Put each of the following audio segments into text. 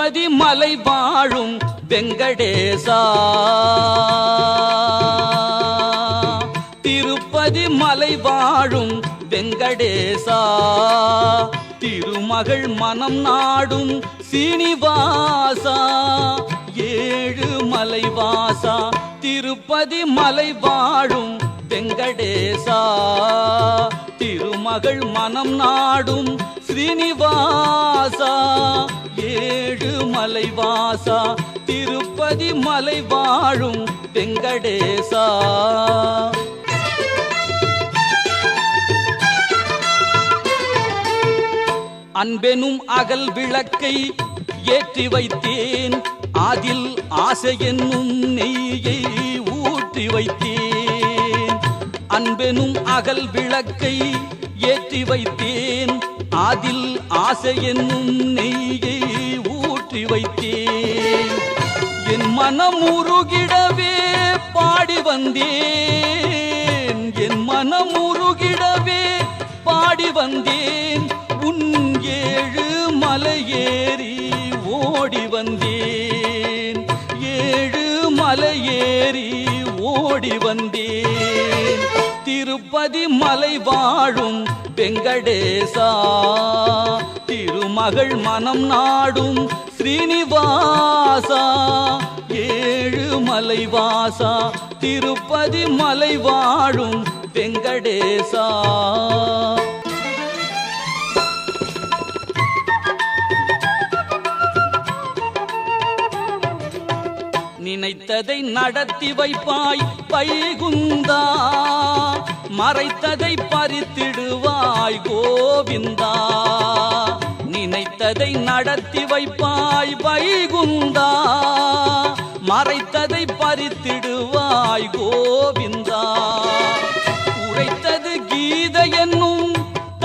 திருப்பதி மலை வாழும் வெங்கடேசா, திருப்பதி மலை வாழும் வெங்கடேசா, திருமகள் மனம் நாடும் சீனிவாசா, ஏழு மலைவாசா, திருப்பதி மலை வாழும் வெங்கடேசா, திருமகள் மனம் நாடும் ஸ்ரீனிவாசா, ஏழு மலைவாசா, திருப்பதி மலை வாழும் வெங்கடேசா. அன்பெனும் அகல் விளக்கை ஏற்றி வைத்தேன், அதில் ஆசை என்னும் நெய்யை ஊற்றி வைத்தேன். அன்பெனும் அகல் விளக்கை ஏற்றி வைத்தேன், அதில் ஆசை என்னும் நெய்யை ஊற்றி வைத்தேன். என் மனம் உருகிடவே பாடி வந்தேன், என் மனம் உருகிடவே பாடி வந்தேன். உன் ஏழு மலையேறி ஓடி வந்தேன், ஏழு மலையேறி ஓடி வந்தேன். திருப்பதி மலை வாழும் வெங்கடேசா, திருமகள் மனம் நாடும் ஸ்ரீனிவாசா, ஏழு மலைவாசா, திருப்பதி மலை வாழும் வெங்கடேசா. நினைத்ததை நடத்தி வைப்பாய் வைகுந்தா, மறைத்ததை பறித்திடுவாய் கோவிந்தா. நினைத்ததை நடத்தி வைப்பாய் வைகுந்தா, மறைத்ததை பறித்திடுவாய் கோவிந்தா. உரைத்தது கீதை என்னும்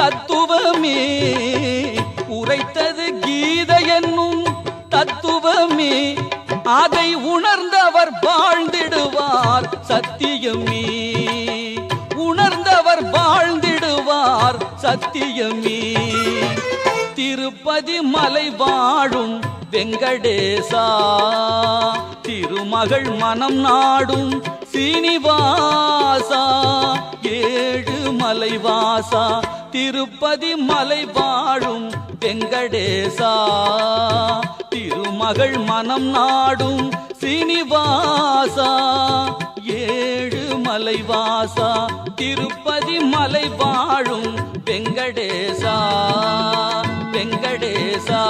தத்துவமே, உரைத்தது கீதை என்னும் தத்துவமே, அதை உணர்ந்தவர் வாழ்ந்திடுவார் சத்தியமே, உணர்ந்தவர் வாழ்ந்திடுவார் சத்தியமே. திருப்பதி மலை வாழும் வெங்கடேசா, திருமகள் மனம் நாடும் சீனிவாசா, ஏழு மலைவாசா, திருப்பதி மலை வாழும் வெங்கடேசா, திருமகள் மனம் நாடும் சீனிவாசா, ஏழு மலைவாசா, திருப்பதி மலை வாழும் வெங்கடேசா, வெங்கடேசா.